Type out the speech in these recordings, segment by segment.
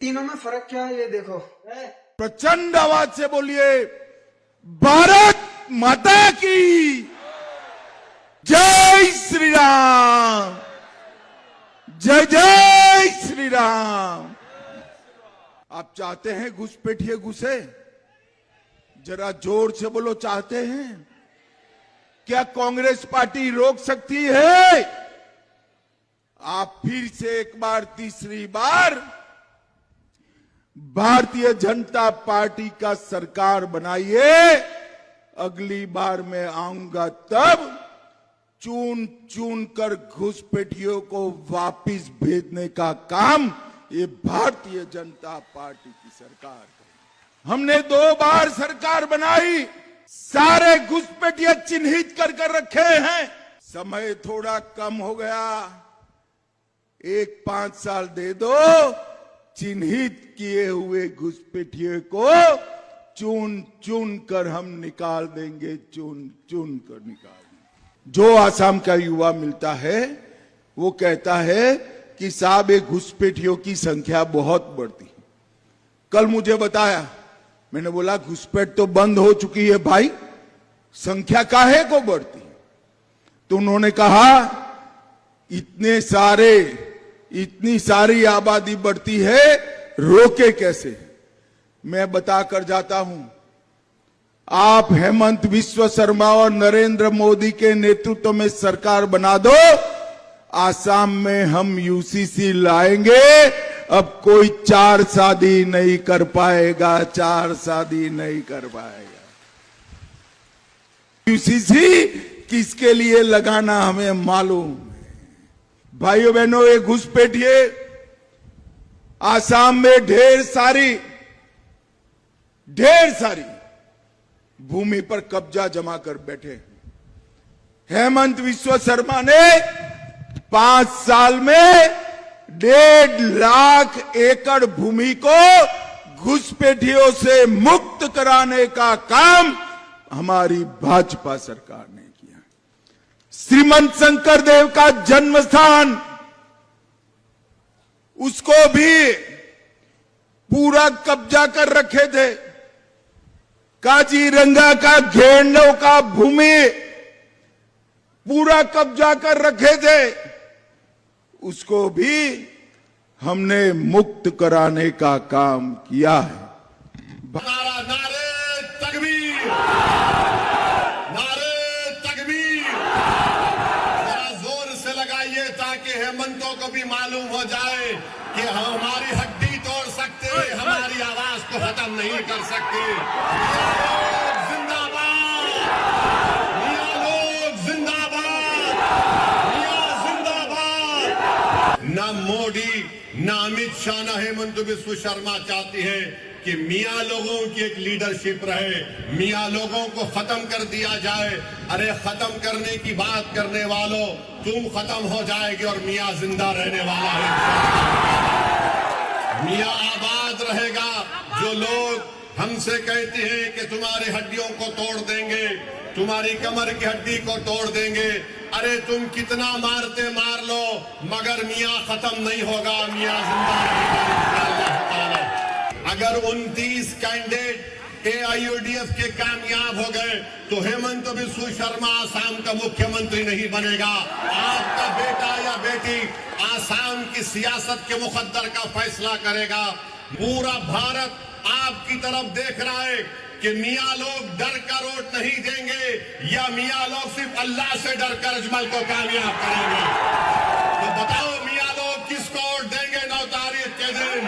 तीनों में फर्क क्या है ये देखो। प्रचंड आवाज से बोलिए, भारत माता की जय श्री राम, जय जय श्री राम। आप चाहते हैं घुसपैठिए घुसे? जरा जोर से बोलो, चाहते हैं? क्या कांग्रेस पार्टी रोक सकती है? आप फिर से एक बार, तीसरी बार भारतीय जनता पार्टी का सरकार बनाइए। अगली बार मैं आऊंगा तब चुन चुन कर घुसपैठियों को वापिस भेजने का काम ये भारतीय जनता पार्टी की सरकार करेगी। हमने 2 बार सरकार बनाई, सारे घुसपैठिए चिन्हित कर रखे हैं। समय थोड़ा कम हो गया, 1-5 साल दे दो, चिन्हित किए हुए घुसपैठिए को चुन चुन कर हम निकाल देंगे, चुन चुन कर निकाल देंगे। जो आसाम का युवा मिलता है वो कहता है कि साहब ये घुसपैठियों की संख्या बहुत बढ़ती है। कल मुझे बताया, मैंने बोला घुसपैठ तो बंद हो चुकी है भाई, संख्या काहे को बढ़ती है? तो उन्होंने कहा इतनी सारी आबादी बढ़ती है, रोके कैसे? मैं बताकर जाता हूं। आप हेमंत बिस्वा शर्मा और नरेंद्र मोदी के नेतृत्व में सरकार बना दो, आसाम में हम यूसीसी लाएंगे। अब कोई 4 शादी नहीं कर पाएगा, 4 शादी नहीं कर पाएगा। यूसीसी किसके लिए लगाना हमें मालूम है। भाइयों बहनों, ये घुसपैठिए आसाम में ढेर सारी भूमि पर कब्जा जमा कर बैठे। हेमंत बिस्वा शर्मा ने 5 साल में 1.5 लाख एकड़ भूमि को घुसपैठियों से मुक्त कराने का काम हमारी भाजपा सरकार ने किया। श्रीमंत शंकर देव का जन्म स्थान, उसको भी पूरा कब्जा कर रखे थे। काजीरंगा का घेरनों का भूमि पूरा कब्जा कर रखे थे, उसको भी हमने मुक्त कराने का काम किया है। नारे तकबीर, नारे तकबीर, जरा जोर से लगाइए ताकि हेमंतों को भी मालूम हो जाए कि हमारी हड्डी तोड़ सकते, हमारी आवाज को खत्म नहीं कर सकते। जिंदाबाद, मियां लोग जिंदाबाद, मियां जिंदाबाद। ना मोदी, ना अमित शाह, ना हेमंत बिस्वा शर्मा चाहती है कि मियां लोगों की एक लीडरशिप रहे, मियां लोगों को खत्म कर दिया जाए। अरे खत्म करने की बात करने वालों, तुम खत्म हो जाएगी और मियां जिंदा रहने वाला है। मियां आबाद रहेगा। जो लोग हमसे कहते हैं कि तुम्हारी हड्डियों को तोड़ देंगे, तुम्हारी कमर की हड्डी को तोड़ देंगे, अरे तुम कितना मारते मार लो, मगर मियां खत्म नहीं होगा, मियां जिंदा रहेगा। अगर 29 कैंडिडेट AIUDF के कामयाब हो गए तो हेमंत बिस्वा शर्मा आसाम का मुख्यमंत्री नहीं बनेगा। आपका बेटा या बेटी आसाम की सियासत के मुकद्दर का फैसला करेगा। पूरा भारत आपकी तरफ देख रहा है कि मियां लोग डर कर वोट नहीं देंगे या मियां लोग सिर्फ अल्लाह से डर कर अजमल को कामयाब करेंगे। तो बताओ मियां लोग किसको वोट देंगे 9 तारीख के दिन?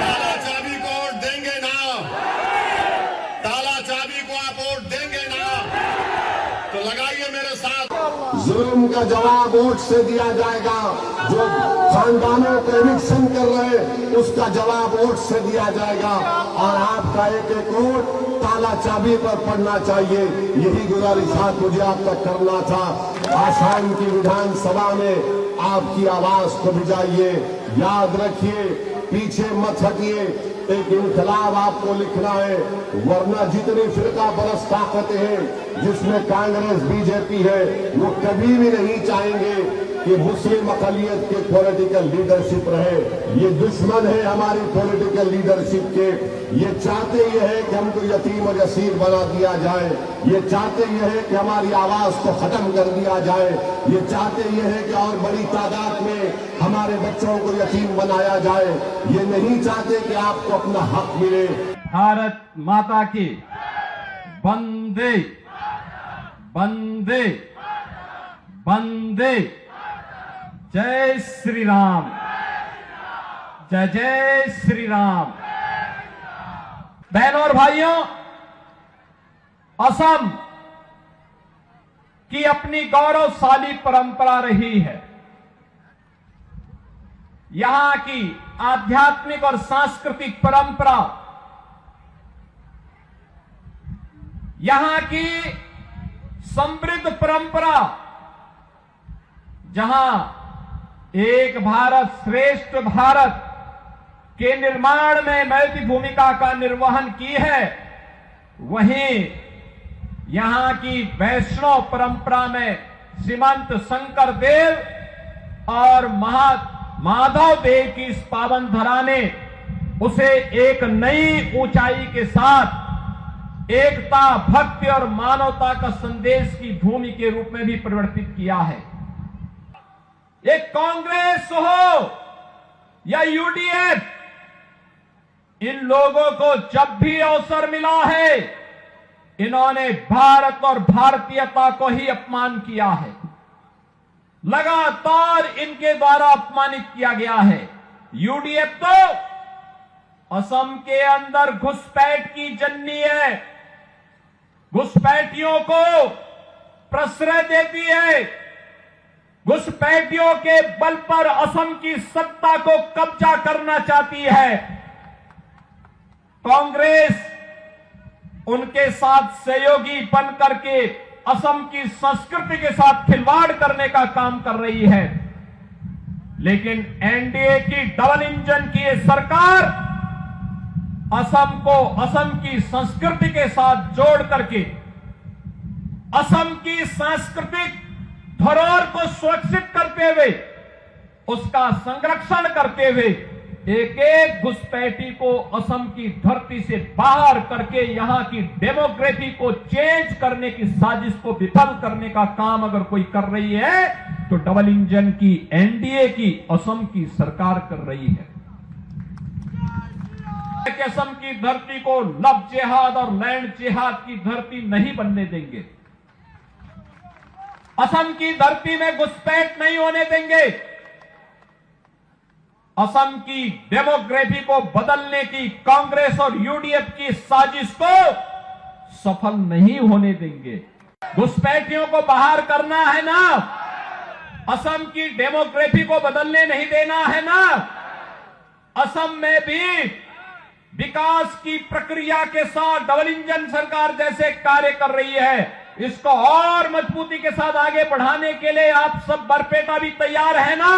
ताला चाबी को वोट देंगे ना? ताला चाबी को आप वोट देंगे ना? तो लगाइए मेरे साथ। जुल्म का जवाब वोट से दिया जाएगा। जो खानदानों को एविक्शन कर रहे उसका जवाब वोट से दिया जाएगा। और आपका एक एक वोट ताला चाबी पर पड़ना चाहिए। यही गुजारिश मुझे आप तक करना था। आसाम की विधानसभा में आपकी आवाज को भिजाइए। याद रखिए, पीछे मत हटिए। एक इनकलाब आपको लिखना है, वरना जितनी फिरका परस्त ताकतें हैं जिसमें कांग्रेस बीजेपी है, वो कभी भी नहीं चाहेंगे कि मुस्लिम अक़लियत के पॉलिटिकल लीडरशिप रहे। ये दुश्मन है हमारी पॉलिटिकल लीडरशिप के। ये चाहते ये है कि हमको यतीम और यसीर बना दिया जाए। ये चाहते ये है कि हमारी आवाज को खत्म कर दिया जाए। ये चाहते ये है कि और बड़ी तादाद में हमारे बच्चों को यतीम बनाया जाए। ये नहीं चाहते कि आपको अपना हक मिले। भारत माता की वंदे वंदे वंदे। जय श्री राम, जय जय श्री राम। बहनों और भाइयों, असम की अपनी गौरवशाली परंपरा रही है। यहां की आध्यात्मिक और सांस्कृतिक परंपरा, यहां की समृद्ध परंपरा, जहां एक भारत श्रेष्ठ भारत के निर्माण में महती भूमिका का निर्वहन की है, वहीं यहां की वैष्णव परंपरा में श्रीमंत शंकर देव और माधव देव की इस पावन धरा ने उसे एक नई ऊंचाई के साथ एकता, भक्ति और मानवता का संदेश की भूमि के रूप में भी परिवर्तित किया है। ये कांग्रेस हो या यूडीएफ, इन लोगों को जब भी अवसर मिला है, इन्होंने भारत और भारतीयता को ही अपमान किया है। लगातार इनके द्वारा अपमानित किया गया है। यूडीएफ तो असम के अंदर घुसपैठ की जननी है, घुसपैठियों को प्रश्रय देती है, घुसपैठियों के बल पर असम की सत्ता को कब्जा करना चाहती है। कांग्रेस उनके साथ सहयोगी बन करके असम की संस्कृति के साथ खिलवाड़ करने का काम कर रही है। लेकिन एनडीए की डबल इंजन की ये सरकार असम को असम की संस्कृति के साथ जोड़ करके असम की सांस्कृतिक धरोहर को सुरक्षित करते हुए, उसका संरक्षण करते हुए एक एक घुसपैठी को असम की धरती से बाहर करके यहां की डेमोग्राफी को चेंज करने की साजिश को विफल करने का काम अगर कोई कर रही है तो डबल इंजन की एनडीए की असम की सरकार कर रही है। असम की धरती को लव जिहाद और लैंड जिहाद की धरती नहीं बनने देंगे। असम की धरती में घुसपैठ नहीं होने देंगे। असम की डेमोग्राफी को बदलने की कांग्रेस और यूडीएफ की साजिश को सफल नहीं होने देंगे। घुसपैठियों को बाहर करना है ना, असम की डेमोग्राफी को बदलने नहीं देना है ना। असम में भी विकास की प्रक्रिया के साथ डबल इंजन सरकार जैसे कार्य कर रही है, इसको और मजबूती के साथ आगे बढ़ाने के लिए आप सब बरपेटा भी तैयार है ना।